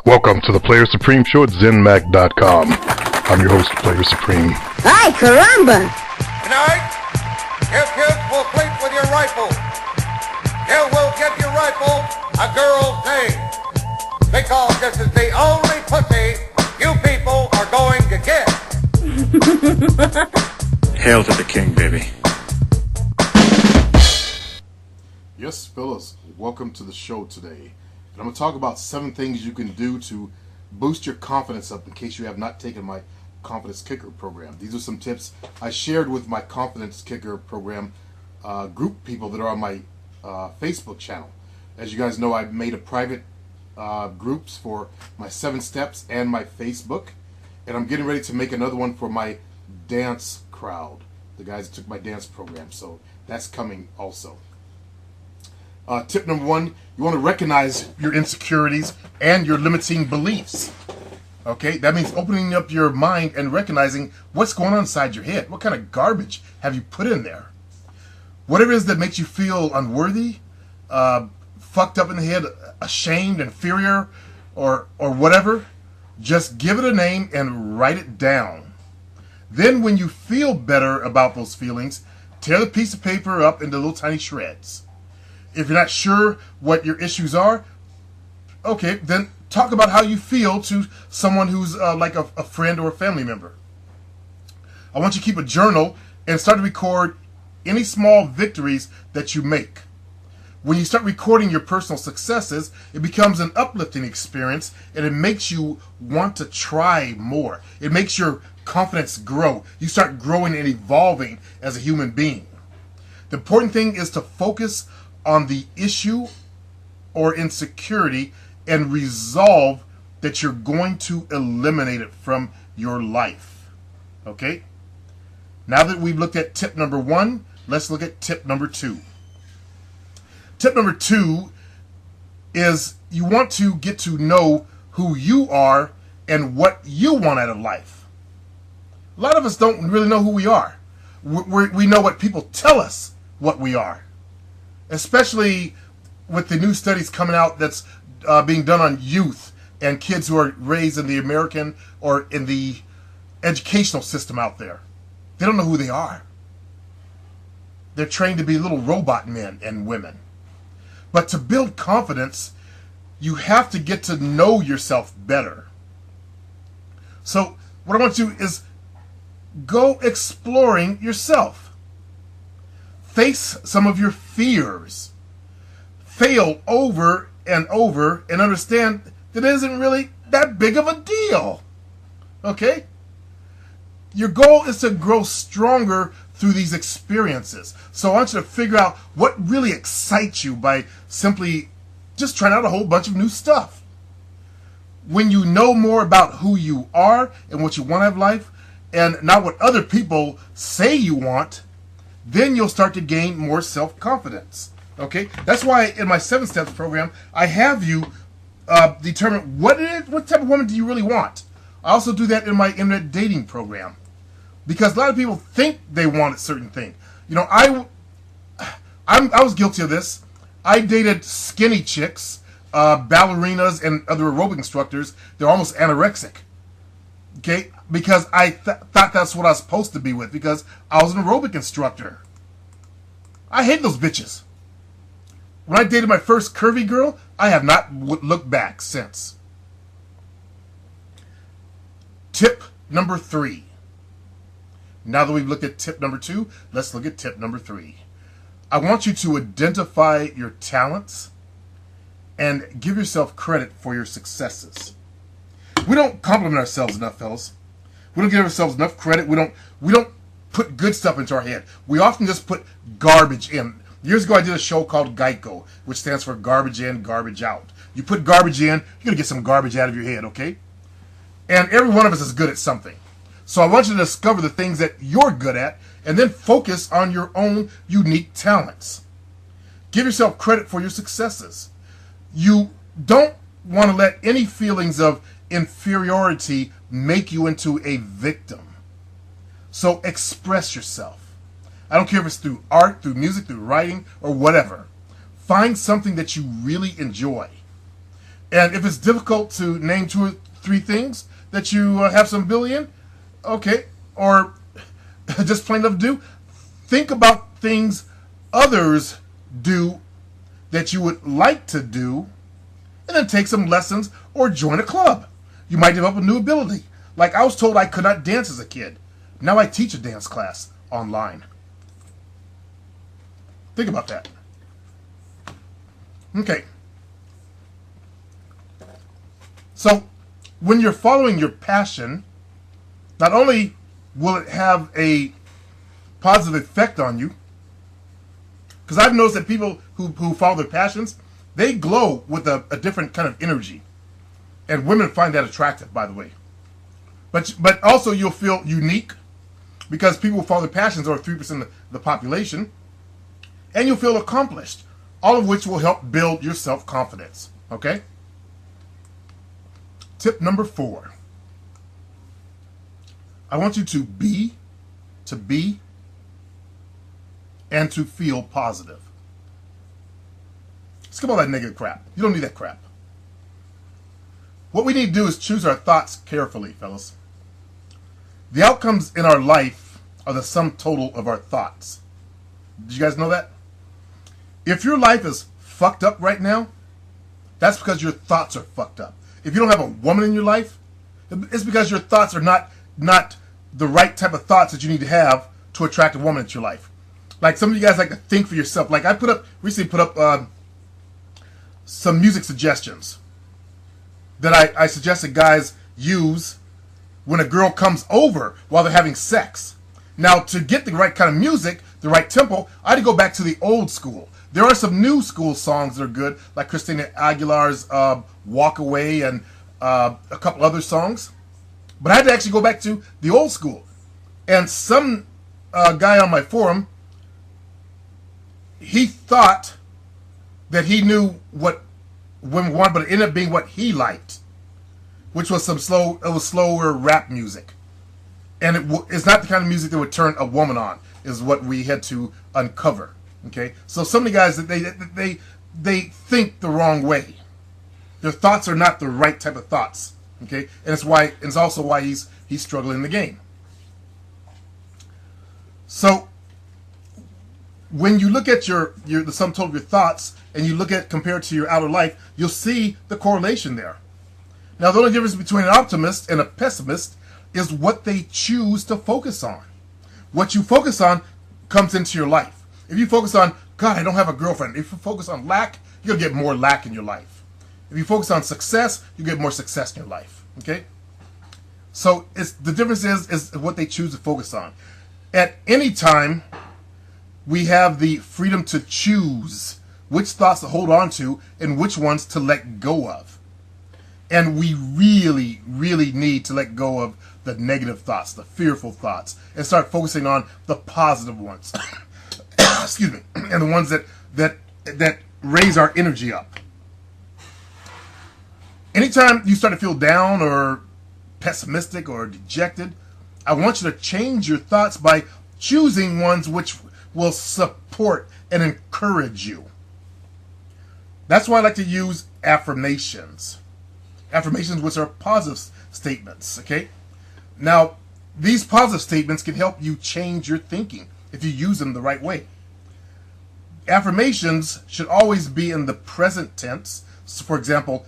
Welcome to the Player Supreme Show at ZenMac.com. I'm your host, Player Supreme. Ay, caramba! Tonight, you kids will sleep with your rifles. You will give your rifle a girl's name. Because this is the only pussy you people are going to get. Hail to the king, baby. Yes, fellas, welcome to the show today. And I'm going to talk about 7 things you can do to boost your confidence up in case you have not taken my Confidence Kicker program. These are some tips I shared with my Confidence Kicker program group people that are on my Facebook channel. As you guys know, I've made a private groups for my 7 steps and my Facebook. And I'm getting ready to make another one for my dance crowd, the guys that took my dance program. So that's coming also. Tip number 1, you want to recognize your insecurities and your limiting beliefs. Okay, that means opening up your mind and recognizing what's going on inside your head. What kind of garbage have you put in there? Whatever it is that makes you feel unworthy, fucked up in the head, ashamed, inferior, or whatever, just give it a name and write it down. Then when you feel better about those feelings, tear the piece of paper up into little tiny shreds. If you're not sure what your issues are, okay, then talk about how you feel to someone who's like a friend or a family member. I want you to keep a journal and start to record any small victories that you make. When you start recording your personal successes, it becomes an uplifting experience and it makes you want to try more. It makes your confidence grow. You start growing and evolving as a human being. The important thing is to focus on the issue or insecurity and resolve that you're going to eliminate it from your life. Okay? Now that we've looked at tip number 1, let's look at tip number 2. Tip number 2 is you want to get to know who you are and what you want out of life. A lot of us don't really know who we are. We know what people tell us what we are. Especially with the new studies coming out that's being done on youth and kids who are raised in the American or in the educational system out there. They don't know who they are. They're trained to be little robot men and women. But to build confidence, you have to get to know yourself better. So what I want you to do is go exploring yourself. Face some of your fears. Fail over and over and understand that it isn't really that big of a deal. Okay? Your goal is to grow stronger through these experiences. So I want you to figure out what really excites you by simply just trying out a whole bunch of new stuff. When you know more about who you are and what you want out of life, and not what other people say you want, then you'll start to gain more self-confidence. Okay? That's why in my 7 steps program, I have you determine what type of woman do you really want. I also do that in my internet dating program. Because a lot of people think they want a certain thing. You know, I was guilty of this. I dated skinny chicks, ballerinas, and other aerobic instructors. They're almost anorexic. Okay? Because I thought that's what I was supposed to be with. Because I was an aerobic instructor. I hate those bitches. When I dated my first curvy girl, I have not looked back since. Tip number 3. Now that we've looked at tip number 2, let's look at tip number 3. I want you to identify your talents and give yourself credit for your successes. We don't compliment ourselves enough, fellas. We don't give ourselves enough credit. We don't put good stuff into our head. We often just put garbage in. Years ago, I did a show called Geico, which stands for garbage in, garbage out. You put garbage in, you're going to get some garbage out of your head, okay? And every one of us is good at something. So I want you to discover the things that you're good at and then focus on your own unique talents. Give yourself credit for your successes. You don't want to let any feelings of inferiority make you into a victim. So express yourself. I don't care if it's through art, through music, through writing, or whatever. Find something that you really enjoy. And if it's difficult to name 2 or 3 things that you have some ability in, okay, or just plain enough to do, think about things others do that you would like to do, and then take some lessons or join a club. You might develop a new ability. Like I was told I could not dance as a kid. Now I teach a dance class online. Think about that. Okay. So, when you're following your passion, not only will it have a positive effect on you, because I've noticed that people who follow their passions, they glow with a different kind of energy. And women find that attractive, by the way. But also you'll feel unique, because people who follow their passions are 3% of the population. And you'll feel accomplished, all of which will help build your self-confidence. Okay? Tip number 4. I want you to be, and to feel positive. Skip all that negative crap. You don't need that crap. What we need to do is choose our thoughts carefully, fellas. The outcomes in our life are the sum total of our thoughts. Did you guys know that? If your life is fucked up right now, that's because your thoughts are fucked up. If you don't have a woman in your life, it's because your thoughts are not the right type of thoughts that you need to have to attract a woman into your life. Like some of you guys like to think for yourself. Like I recently put up some music suggestions that I suggested guys use when a girl comes over while they're having sex. Now, to get the right kind of music, the right tempo, I had to go back to the old school. There are some new school songs that are good, like Christina Aguilar's Walk Away and a couple other songs. But I had to actually go back to the old school. And some guy on my forum, he thought that he knew what women wanted, but it ended up being what he liked, which was slower rap music. And it's not the kind of music that would turn a woman on, is what we had to uncover. Okay, so some of the guys that they think the wrong way. Their thoughts are not the right type of thoughts. Okay, and it's also why he's struggling in the game. So when you look at the sum total of your thoughts and you look at compared to your outer life, you'll see the correlation there. Now, the only difference between an optimist and a pessimist is what they choose to focus on. What you focus on comes into your life. If you focus on, God, I don't have a girlfriend. If you focus on lack, you'll get more lack in your life. If you focus on success, you get more success in your life. Okay? So the difference is what they choose to focus on. At any time, we have the freedom to choose which thoughts to hold on to and which ones to let go of. And we really, really need to let go of the negative thoughts, the fearful thoughts, and start focusing on the positive ones. Excuse me. And the ones that raise our energy up. Anytime you start to feel down or pessimistic or dejected, I want you to change your thoughts by choosing ones which will support and encourage you. That's why I like to use affirmations. Affirmations which are positive statements, okay? Now, these positive statements can help you change your thinking if you use them the right way. Affirmations should always be in the present tense. So, for example,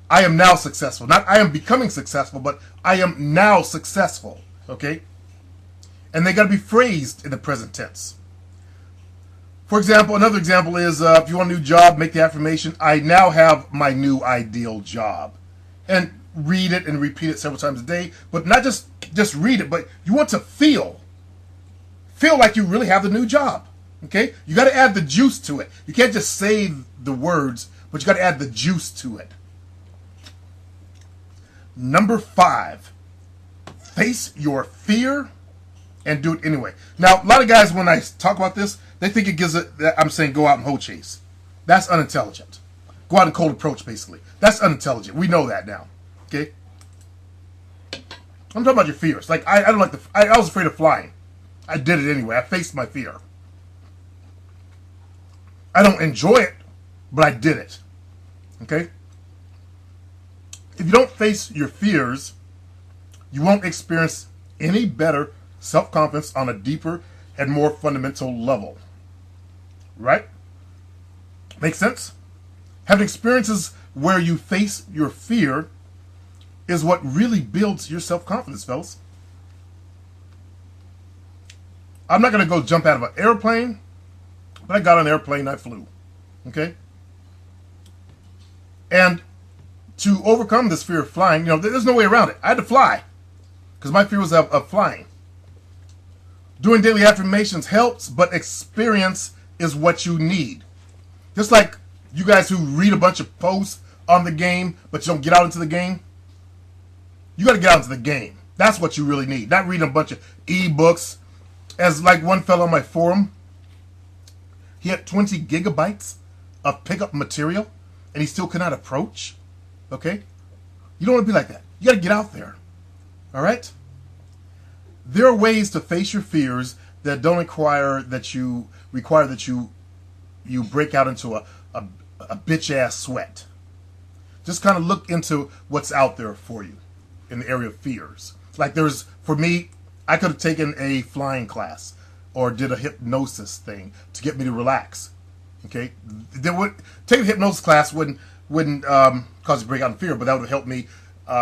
I am now successful. Not I am becoming successful, but I am now successful, okay? And they got to be phrased in the present tense. For example, another example is if you want a new job, make the affirmation, I now have my new ideal job. And read it and repeat it several times a day. But not just read it, but you want to feel like you really have the new job. Okay? You got to add the juice to it. You can't just say the words, but you got to add the juice to it. Number 5, face your fear and do it anyway. Now, a lot of guys, when I talk about this, they think it gives it, I'm saying go out and hoe chase. That's unintelligent. Go out and cold approach, basically. That's unintelligent. We know that now. Okay? I'm talking about your fears. Like, I don't like I was afraid of flying. I did it anyway. I faced my fear. I don't enjoy it, but I did it. Okay? if you don't face your fears, you won't experience any better self-confidence on a deeper and more fundamental level. Right? Make sense? Having experiences where you face your fear is what really builds your self-confidence, fellas. I'm not going to go jump out of an airplane, but I got on an airplane and I flew. Okay? And to overcome this fear of flying, there's no way around it. I had to fly because my fear was of flying. Doing daily affirmations helps, but experience is what you need. Just like you guys who read a bunch of posts on the game, but you don't get out into the game. You got to get out into the game. That's what you really need. Not reading a bunch of ebooks. As like one fellow on my forum, he had 20 gigabytes of pickup material, and he still could not approach. Okay? You don't want to be like that. You got to get out there. All right? There are ways to face your fears that don't require that you break out into a bitch ass sweat. Just kind of look into what's out there for you in the area of fears. Like for me, I could have taken a flying class or did a hypnosis thing to get me to relax. Okay, taking a hypnosis class wouldn't cause you to break out in fear, but that would have helped me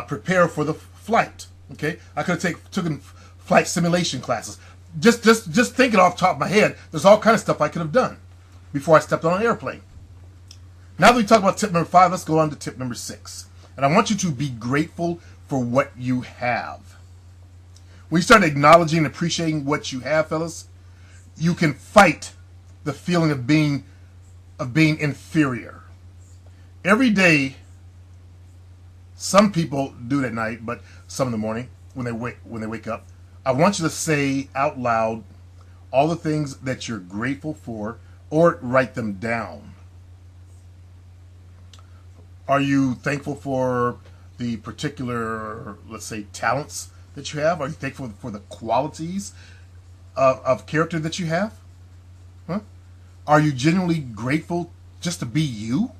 prepare for the flight. Okay, I could have taken flight simulation classes. Just thinking off the top of my head, there's all kind of stuff I could have done before I stepped on an airplane. Now that we talked about tip number 5, let's go on to tip number 6. And I want you to be grateful for what you have. When you start acknowledging and appreciating what you have, fellas, you can fight the feeling of being inferior. Every day, some people do it at night, but some in the morning when they wake up, I want you to say out loud all the things that you're grateful for, or write them down. Are you thankful for the particular, let's say, talents that you have? Are you thankful for the qualities of character that you have? Huh? Are you genuinely grateful just to be you?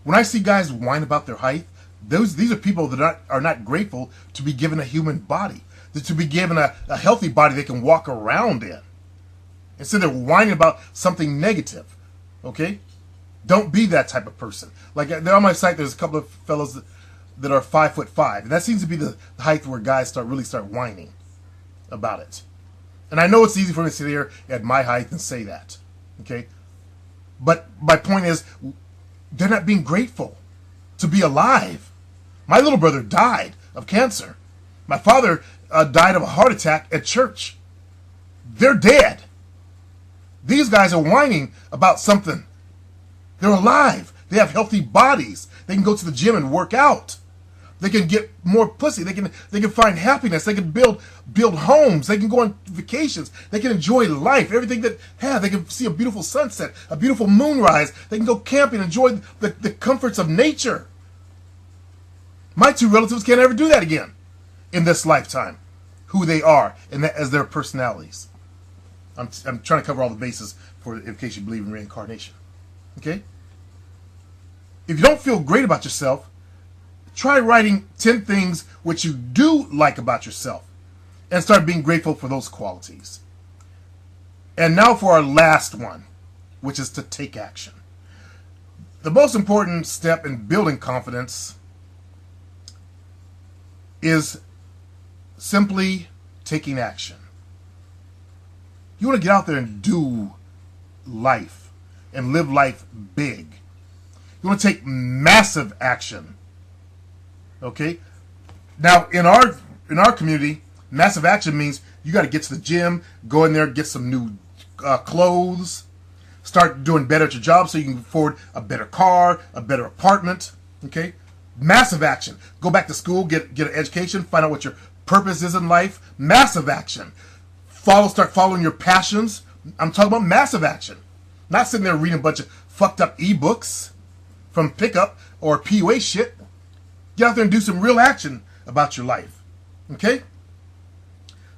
When I see guys whine about their height, these are people that are not grateful to be given a human body, to be given a healthy body they can walk around in. Instead, they're whining about something negative. Okay? Don't be that type of person. Like on my site, there's a couple of fellows that are 5'5", and that seems to be the height where guys really start whining about it. And I know it's easy for me to sit here at my height and say that, okay? But my point is, they're not being grateful to be alive. My little brother died of cancer. My father died of a heart attack at church. They're dead. These guys are whining about something. They're alive. They have healthy bodies. They can go to the gym and work out. They can get more pussy. They can find happiness. They can build homes. They can go on vacations. They can enjoy life. Everything that have. They can see a beautiful sunset, a beautiful moonrise. They can go camping, enjoy the comforts of nature. My two relatives can't ever do that again in this lifetime. Who they are and that as their personalities. I'm trying to cover all the bases in case you believe in reincarnation. Okay? If you don't feel great about yourself, try writing 10 things which you do like about yourself and start being grateful for those qualities. And now for our last one, which is to take action. The most important step in building confidence is simply taking action. You want to get out there and do life and live life big. You want to take massive action. Okay? Now, in our community, massive action means you got to get to the gym, go in there, get some new clothes, start doing better at your job so you can afford a better car, a better apartment. Okay? Massive action. Go back to school, get an education, find out what your purpose is in life. Massive action. Start following your passions. I'm talking about massive action. Not sitting there reading a bunch of fucked up ebooks from Pickup or PUA shit. Get out there and do some real action about your life. Okay?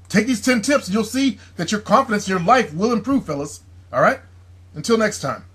Take these 10 tips and you'll see that your confidence in your life will improve, fellas. All right? Until next time.